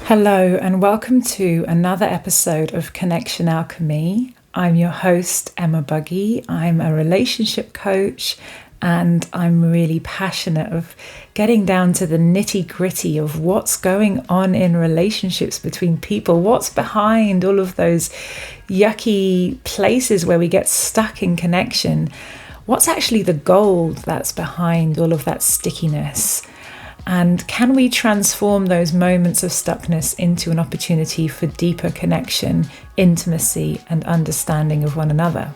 Hello, and welcome to another episode of Connection Alchemy. I'm your host, Emma Buggy. I'm a relationship coach, and I'm really passionate of getting down to the nitty-gritty of what's going on in relationships between people, what's behind all of those yucky places where we get stuck in connection, what's actually the gold that's behind all of that stickiness. And can we transform those moments of stuckness into an opportunity for deeper connection, intimacy, and understanding of one another?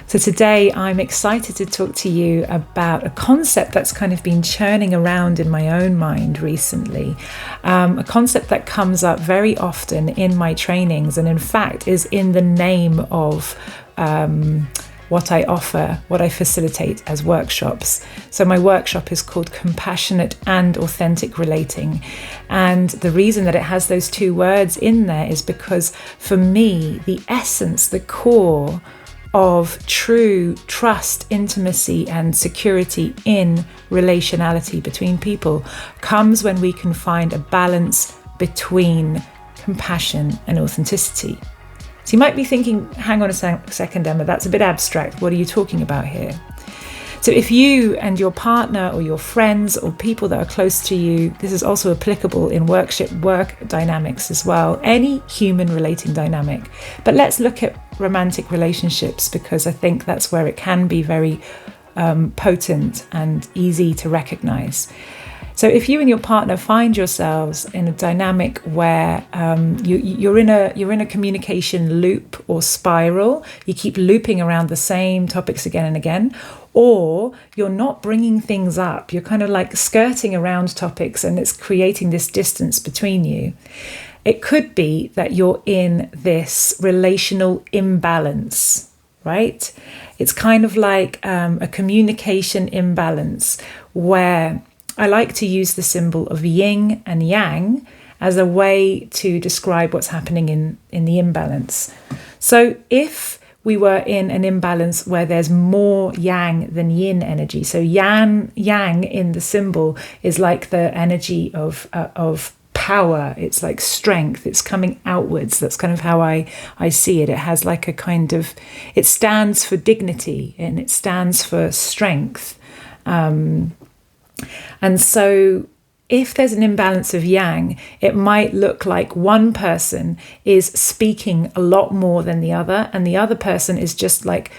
So today I'm excited to talk to you about a concept that's kind of been churning around in my own mind recently, a concept that comes up very often in my trainings and in fact is in the name of what I offer, what I facilitate as workshops. So my workshop is called Compassionate and Authentic Relating. And the reason that it has those two words in there is because for me, the essence, the core of true trust, intimacy, and security in relationality between people comes when we can find a balance between compassion and authenticity. So you might be thinking, hang on a second, Emma, that's a bit abstract. What are you talking about here? So if you and your partner or your friends or people that are close to you, this is also applicable in work dynamics as well, any human relating dynamic. But let's look at romantic relationships because I think that's where it can be very potent and easy to recognize. So if you and your partner find yourselves in a dynamic where you're in a communication loop or spiral, you keep looping around the same topics again and again, or you're not bringing things up, you're kind of like skirting around topics and it's creating this distance between you. It could be that you're in this relational imbalance, right? It's kind of like a communication imbalance where I like to use the symbol of yin and yang as a way to describe what's happening in the imbalance. So if we were in an imbalance where there's more yang than yin energy, so yang in the symbol is like the energy of power, it's like strength, it's coming outwards. That's kind of how I see it. It has like a kind of, it stands for dignity and it stands for strength. And so if there's an imbalance of yang, it might look like one person is speaking a lot more than the other, and the other person is just like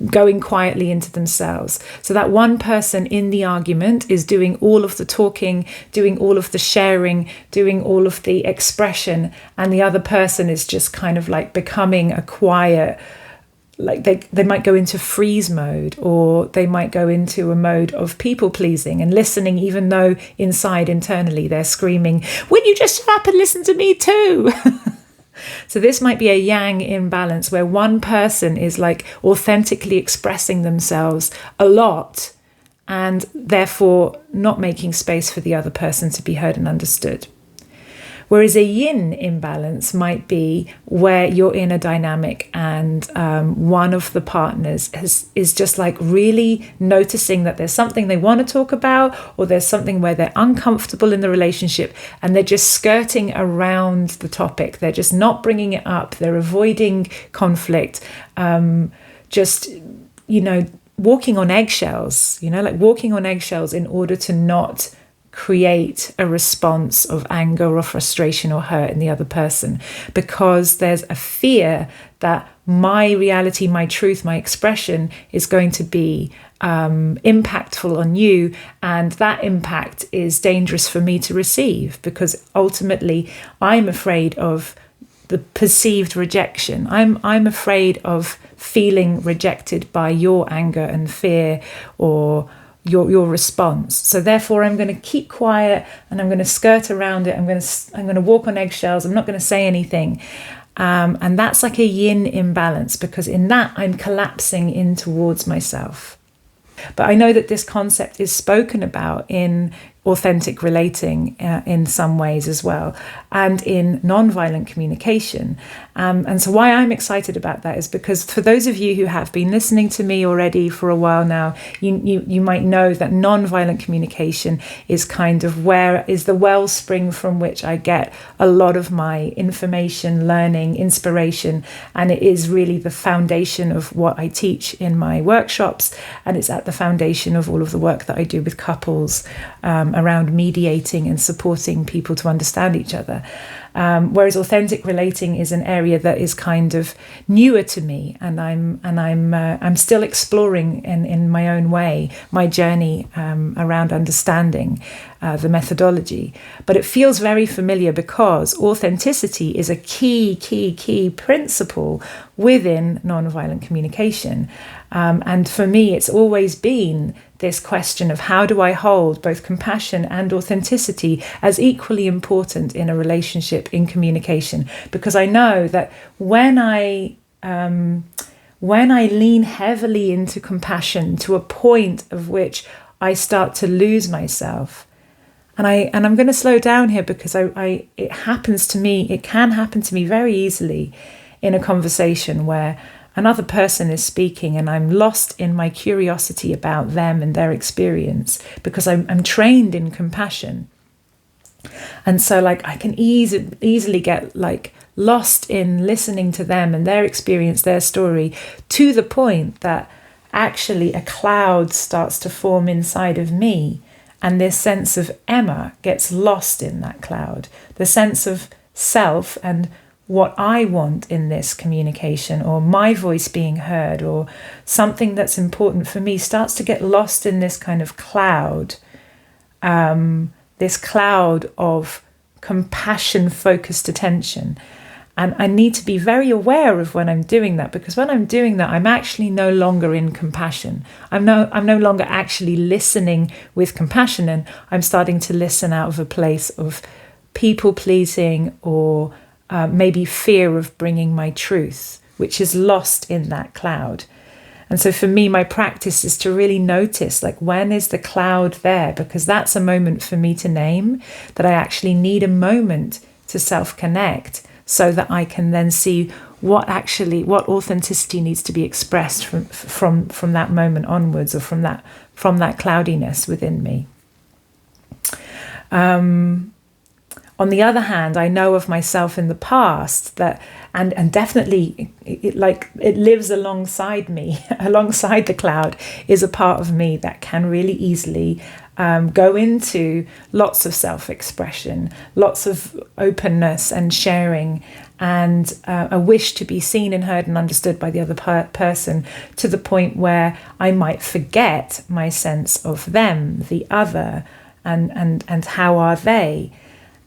going quietly into themselves. So that one person in the argument is doing all of the talking, doing all of the sharing, doing all of the expression, and the other person is just kind of like becoming a quiet, like they might go into freeze mode, or they might go into a mode of people pleasing and listening, even though internally they're screaming, "Will you just shut up and listen to me too?" So this might be a yang imbalance where one person is like authentically expressing themselves a lot and therefore not making space for the other person to be heard and understood. Whereas a yin imbalance might be where you're in a dynamic and one of the partners is just like really noticing that there's something they want to talk about, or there's something where they're uncomfortable in the relationship and they're just skirting around the topic. They're just not bringing it up. They're avoiding conflict, walking on eggshells, like walking on eggshells in order to not create a response of anger or frustration or hurt in the other person, because there's a fear that my reality, my truth, my expression is going to be impactful on you, and that impact is dangerous for me to receive, because ultimately I'm afraid of the perceived rejection. I'm afraid of feeling rejected by your anger and fear or your response. So therefore I'm going to keep quiet and I'm going to skirt around it. I'm going to walk on eggshells. I'm not going to say anything. And that's like a yin imbalance, because in that I'm collapsing in towards myself. But I know that this concept is spoken about in authentic relating in some ways as well, and in nonviolent communication. And so why I'm excited about that is because for those of you who have been listening to me already for a while now, you might know that nonviolent communication is kind of where is the wellspring from which I get a lot of my information, learning, inspiration, and it is really the foundation of what I teach in my workshops, and it's at the foundation of all of the work that I do with couples around mediating and supporting people to understand each other. Whereas authentic relating is an area that is kind of newer to me, and I'm still exploring in my own way my journey around understanding the methodology. But it feels very familiar because authenticity is a key principle within nonviolent communication. And for me, it's always been this question of how do I hold both compassion and authenticity as equally important in a relationship, in communication? Because I know that when I lean heavily into compassion to a point of which I start to lose myself, and I'm going to slow down here because it happens to me. It can happen to me very easily in a conversation where another person is speaking and I'm lost in my curiosity about them and their experience because I'm trained in compassion. And so I can easily get lost in listening to them and their experience, their story, to the point that actually a cloud starts to form inside of me. And this sense of Emma gets lost in that cloud. The sense of self and what I want in this communication, or my voice being heard, or something that's important for me, starts to get lost in this kind of cloud, this cloud of compassion-focused attention. And I need to be very aware of when I'm doing that, because when I'm doing that, I'm actually no longer in compassion. I'm no longer actually listening with compassion, and I'm starting to listen out of a place of people-pleasing or maybe fear of bringing my truth, which is lost in that cloud. And so for me, my practice is to really notice, when is the cloud there? Because that's a moment for me to name that I actually need a moment to self-connect so that I can then see what authenticity needs to be expressed from that moment onwards, or from that cloudiness within me. On the other hand, I know of myself in the past that, and definitely it lives alongside me, alongside the cloud, is a part of me that can really easily go into lots of self-expression, lots of openness and sharing, and a wish to be seen and heard and understood by the other person, to the point where I might forget my sense of them, the other, and how are they.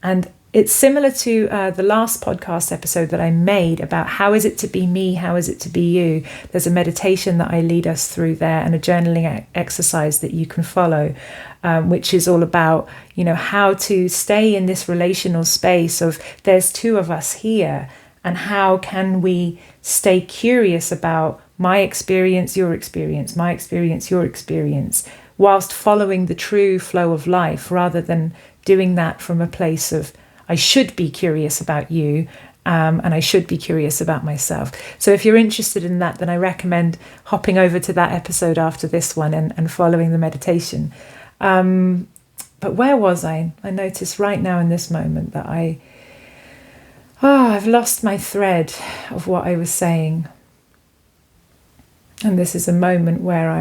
And it's similar to the last podcast episode that I made about how is it to be me, how is it to be you. There's a meditation that I lead us through there, and a journaling exercise that you can follow, which is all about, how to stay in this relational space of there's two of us here, and how can we stay curious about my experience, your experience, my experience, your experience, whilst following the true flow of life, rather than doing that from a place of I should be curious about you, and I should be curious about myself. So if you're interested in that, then I recommend hopping over to that episode after this one and following the meditation. But where was I? I notice right now in this moment that I've lost my thread of what I was saying. And this is a moment where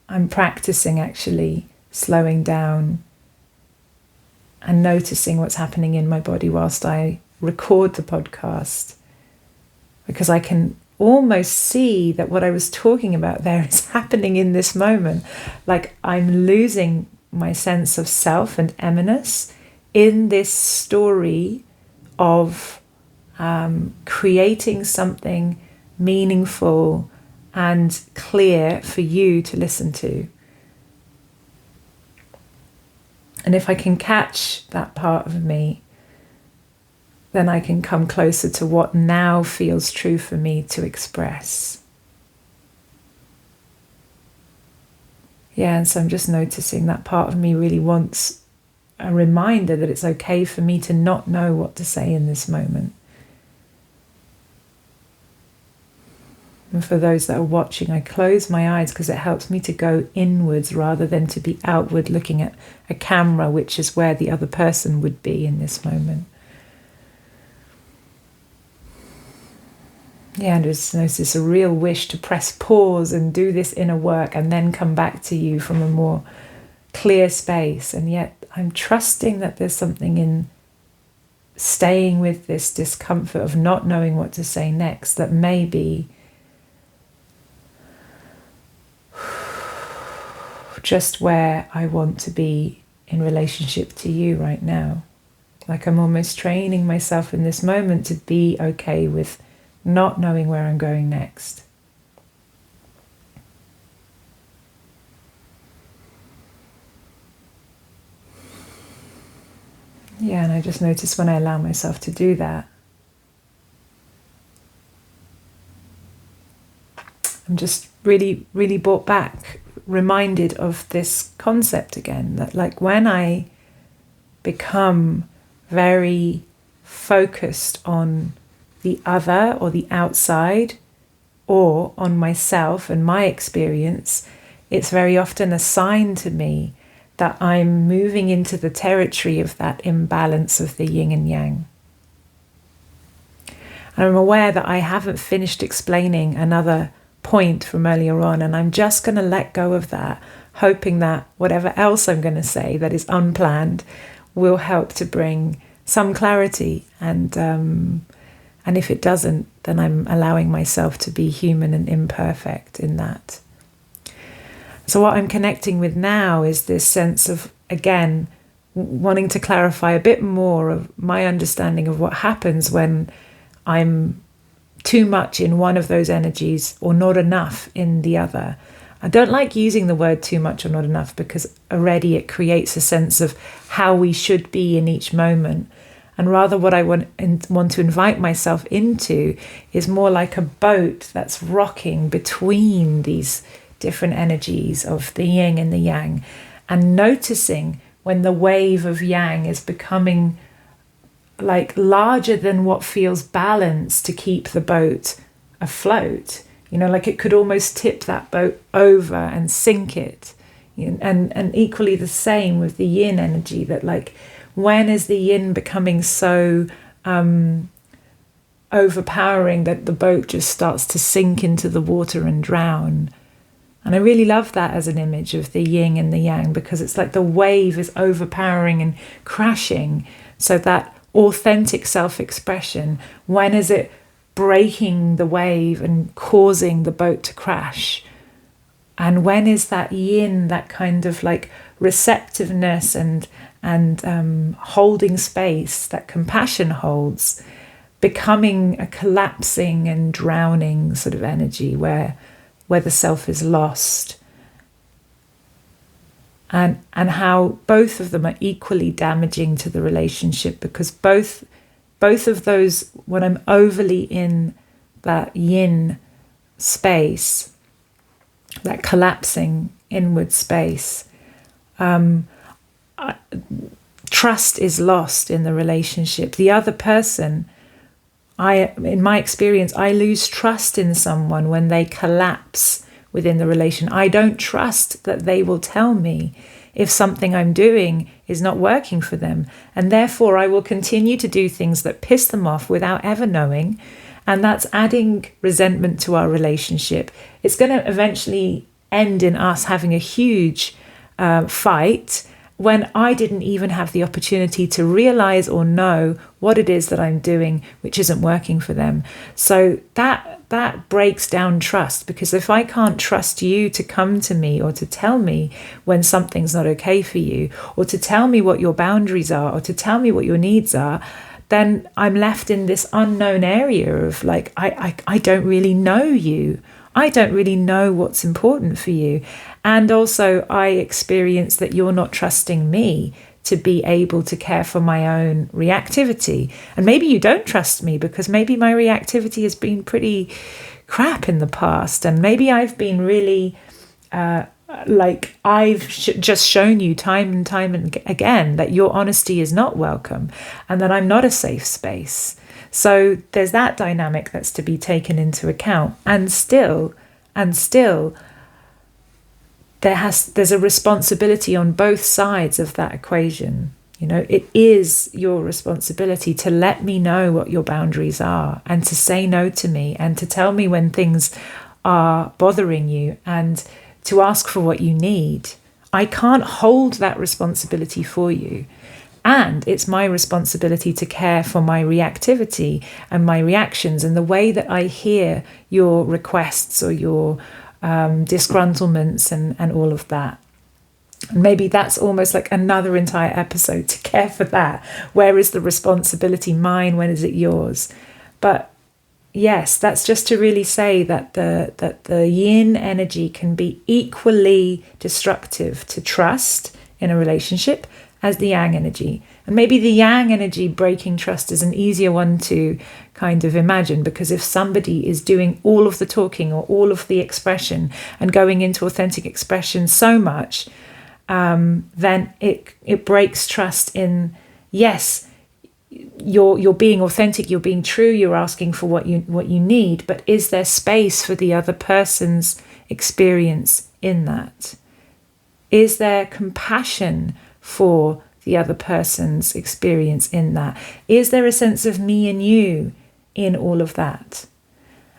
I'm practicing actually slowing down and noticing what's happening in my body whilst I record the podcast, because I can almost see that what I was talking about there is happening in this moment. I'm losing my sense of self and eminence in this story of creating something meaningful and clear for you to listen to. And if I can catch that part of me, then I can come closer to what now feels true for me to express. Yeah, and so I'm just noticing that part of me really wants a reminder that it's okay for me to not know what to say in this moment. And for those that are watching, I close my eyes because it helps me to go inwards rather than to be outward looking at a camera, which is where the other person would be in this moment. Yeah, and just notice a real wish to press pause and do this inner work and then come back to you from a more clear space. And yet I'm trusting that there's something in staying with this discomfort of not knowing what to say next that maybe just where I want to be in relationship to you right now. Like I'm almost training myself in this moment to be okay with not knowing where I'm going next. Yeah, and I just notice when I allow myself to do that, I'm just really, really brought back, reminded of this concept again, that like when I become very focused on the other or the outside or on myself and my experience, it's very often a sign to me that I'm moving into the territory of that imbalance of the yin and yang. And I'm aware that I haven't finished explaining another point from earlier on, and I'm just going to let go of that, hoping that whatever else I'm going to say that is unplanned will help to bring some clarity. And if it doesn't, then I'm allowing myself to be human and imperfect in that. So what I'm connecting with now is this sense of, again, wanting to clarify a bit more of my understanding of what happens when I'm too much in one of those energies or not enough in the other. I don't like using the word too much or not enough because already it creates a sense of how we should be in each moment. And rather what I want to invite myself into is more like a boat that's rocking between these different energies of the yin and the yang, and noticing when the wave of yang is becoming like larger than what feels balanced to keep the boat afloat. You know, like it could almost tip that boat over and sink it. And equally the same with the yin energy, that like when is the yin becoming so overpowering that the boat just starts to sink into the water and drown. And I really love that as an image of the yin and the yang, because it's like the wave is overpowering and crashing. So that authentic self-expression, when is it breaking the wave and causing the boat to crash? And when is that yin, that kind of like receptiveness and holding space that compassion holds, becoming a collapsing and drowning sort of energy where the self is lost? And how both of them are equally damaging to the relationship, because both of those, when I'm overly in that yin space, that collapsing inward space, trust is lost in the relationship. The other person, in my experience, I lose trust in someone when they collapse within the relation. I don't trust that they will tell me if something I'm doing is not working for them. And therefore, I will continue to do things that piss them off without ever knowing. And that's adding resentment to our relationship. It's going to eventually end in us having a huge fight when I didn't even have the opportunity to realize or know what it is that I'm doing which isn't working for them. So that breaks down trust, because if I can't trust you to come to me or to tell me when something's not okay for you, or to tell me what your boundaries are, or to tell me what your needs are, then I'm left in this unknown area of like, I don't really know you. I don't really know what's important for you. And also I experience that you're not trusting me to be able to care for my own reactivity. And maybe you don't trust me because maybe my reactivity has been pretty crap in the past. And maybe I've been really like I've just shown you time and time and again that your honesty is not welcome and that I'm not a safe space. So there's that dynamic that's to be taken into account. And still, there's a responsibility on both sides of that equation. You know, it is your responsibility to let me know what your boundaries are and to say no to me and to tell me when things are bothering you and to ask for what you need. I can't hold that responsibility for you. And it's my responsibility to care for my reactivity and my reactions and the way that I hear your requests or your disgruntlements and all of that. And maybe that's almost like another entire episode to care for that. Where is the responsibility mine? When is it yours? But yes, that's just to really say that the yin energy can be equally destructive to trust in a relationship as the yang energy. And maybe the yang energy breaking trust is an easier one to kind of imagine, because if somebody is doing all of the talking or all of the expression and going into authentic expression so much, then it breaks trust in, yes, you're being authentic, you're being true, you're asking for what you need, but is there space for the other person's experience in that? Is there compassion for the other person's experience in that? Is there a sense of me and you in all of that?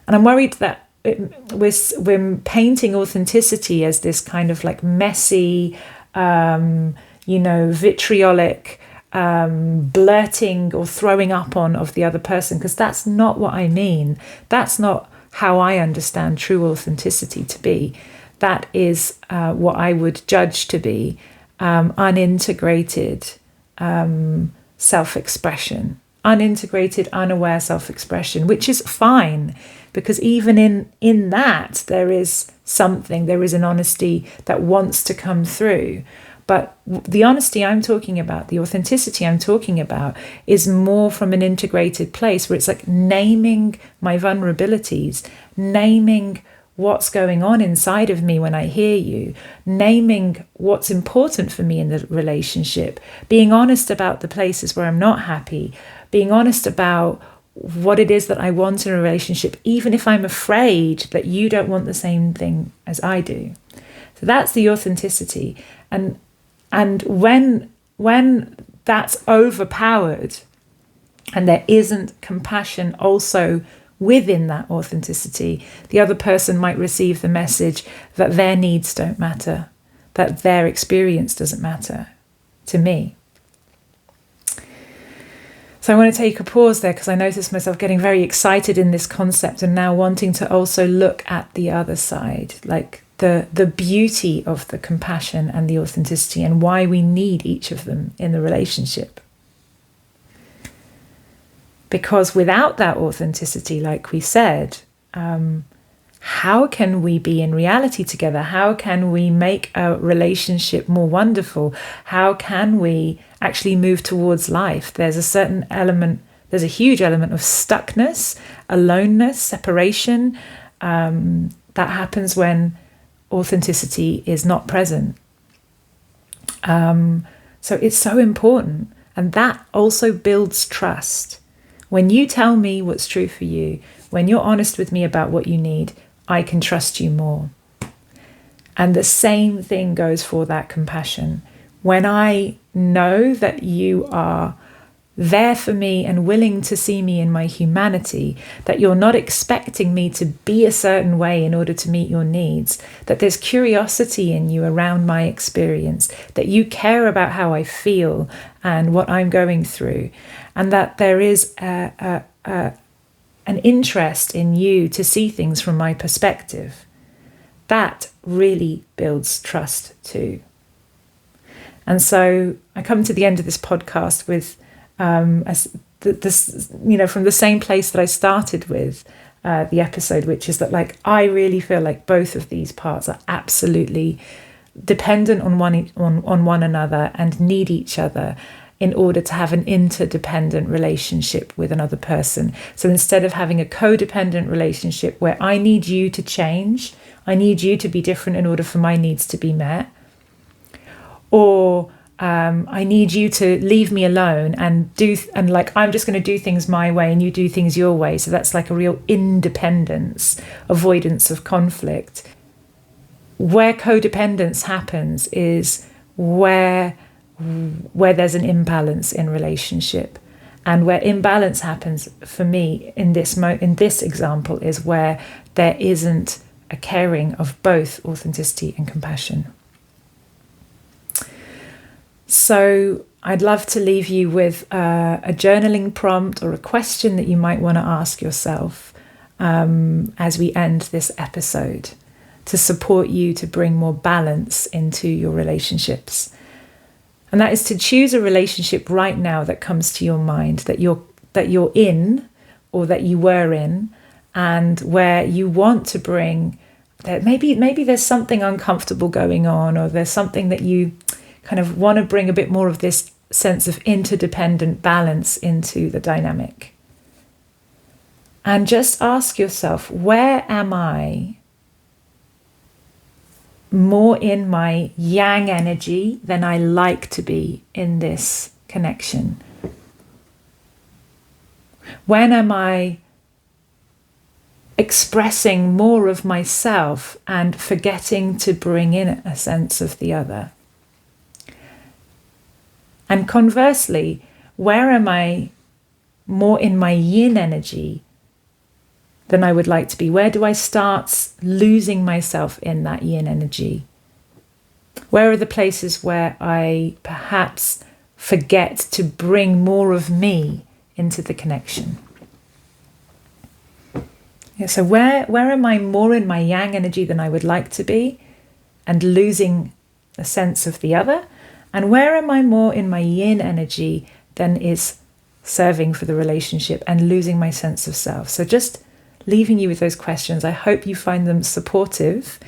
And I'm worried that we're painting authenticity as this kind of like messy, vitriolic blurting or throwing up on of the other person, because that's not what I mean. That's not how I understand true authenticity to be. That is what I would judge to be unintegrated self-expression, unintegrated, unaware self-expression, which is fine, because even in that there is something, there is an honesty that wants to come through. But the honesty I'm talking about, the authenticity I'm talking about, is more from an integrated place where it's like naming my vulnerabilities, naming what's going on inside of me when I hear you, naming what's important for me in the relationship, being honest about the places where I'm not happy, being honest about what it is that I want in a relationship, even if I'm afraid that you don't want the same thing as I do. So that's the authenticity. And when that's overpowered and there isn't compassion also within that authenticity, the other person might receive the message that their needs don't matter, that their experience doesn't matter to me. So I want to take a pause there, because I noticed myself getting very excited in this concept and now wanting to also look at the other side, like the beauty of the compassion and the authenticity and why we need each of them in the relationship. Because without that authenticity, like we said, how can we be in reality together? How can we make a relationship more wonderful? How can we actually move towards life? There's a huge element of stuckness, aloneness, separation that happens when authenticity is not present. So it's so important. And that also builds trust. When you tell me what's true for you, when you're honest with me about what you need, I can trust you more. And the same thing goes for that compassion. When I know that you are there for me and willing to see me in my humanity, that you're not expecting me to be a certain way in order to meet your needs, that there's curiosity in you around my experience, that you care about how I feel and what I'm going through, and that there is an interest in you to see things from my perspective, that really builds trust too. And so I come to the end of this podcast with from the same place that I started with the episode, which is that like I really feel like both of these parts are absolutely dependent on one another and need each other in order to have an interdependent relationship with another person. So instead of having a codependent relationship where I need you to change, I need you to be different in order for my needs to be met, or I need you to leave me alone and I'm just going to do things my way and you do things your way. So that's like a real independence, avoidance of conflict. Where codependence happens is where there's an imbalance in relationship, and where imbalance happens for me in this example is where there isn't a caring of both authenticity and compassion. So I'd love to leave you with a journaling prompt or a question that you might want to ask yourself as we end this episode, to support you to bring more balance into your relationships. And that is to choose a relationship right now that comes to your mind, that you're in, or that you were in, and where you want to bring that maybe there's something uncomfortable going on, or there's something that you kind of want to bring a bit more of this sense of interdependent balance into the dynamic. And just ask yourself, where am I more in my yang energy than I like to be in this connection? When am I expressing more of myself and forgetting to bring in a sense of the other? And conversely, where am I more in my yin energy than I would like to be? Where do I start losing myself in that yin energy? Where are the places where I perhaps forget to bring more of me into the connection? Yeah, so where am I more in my yang energy than I would like to be and losing a sense of the other? And where am I more in my yin energy than is serving for the relationship and losing my sense of self? So just leaving you with those questions. I hope you find them supportive.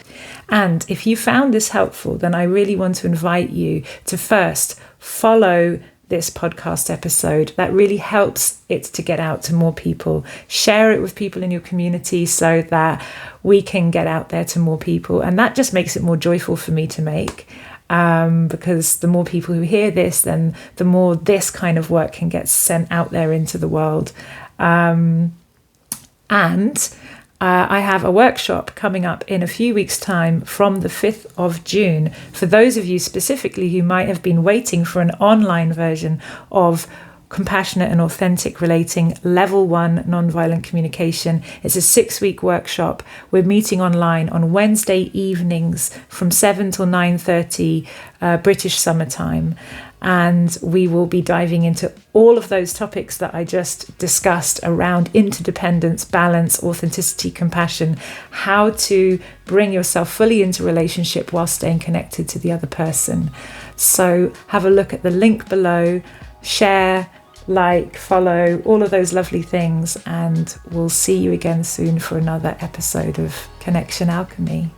And if you found this helpful, then I really want to invite you to first follow this podcast episode. That really helps it to get out to more people. Share it with people in your community so that we can get out there to more people. And that just makes it more joyful for me to make. Because the more people who hear this, then the more this kind of work can get sent out there into the world. And I have a workshop coming up in a few weeks' time from the 5th of June. For those of you specifically who might have been waiting for an online version of Compassionate and Authentic Relating Level 1 Nonviolent Communication. It's a 6-week workshop. We're meeting online on Wednesday evenings from 7 till 9:30 British summertime. And we will be diving into all of those topics that I just discussed around interdependence, balance, authenticity, compassion, how to bring yourself fully into relationship while staying connected to the other person. So have a look at the link below, share, like, follow, all of those lovely things, and we'll see you again soon for another episode of Connection Alchemy.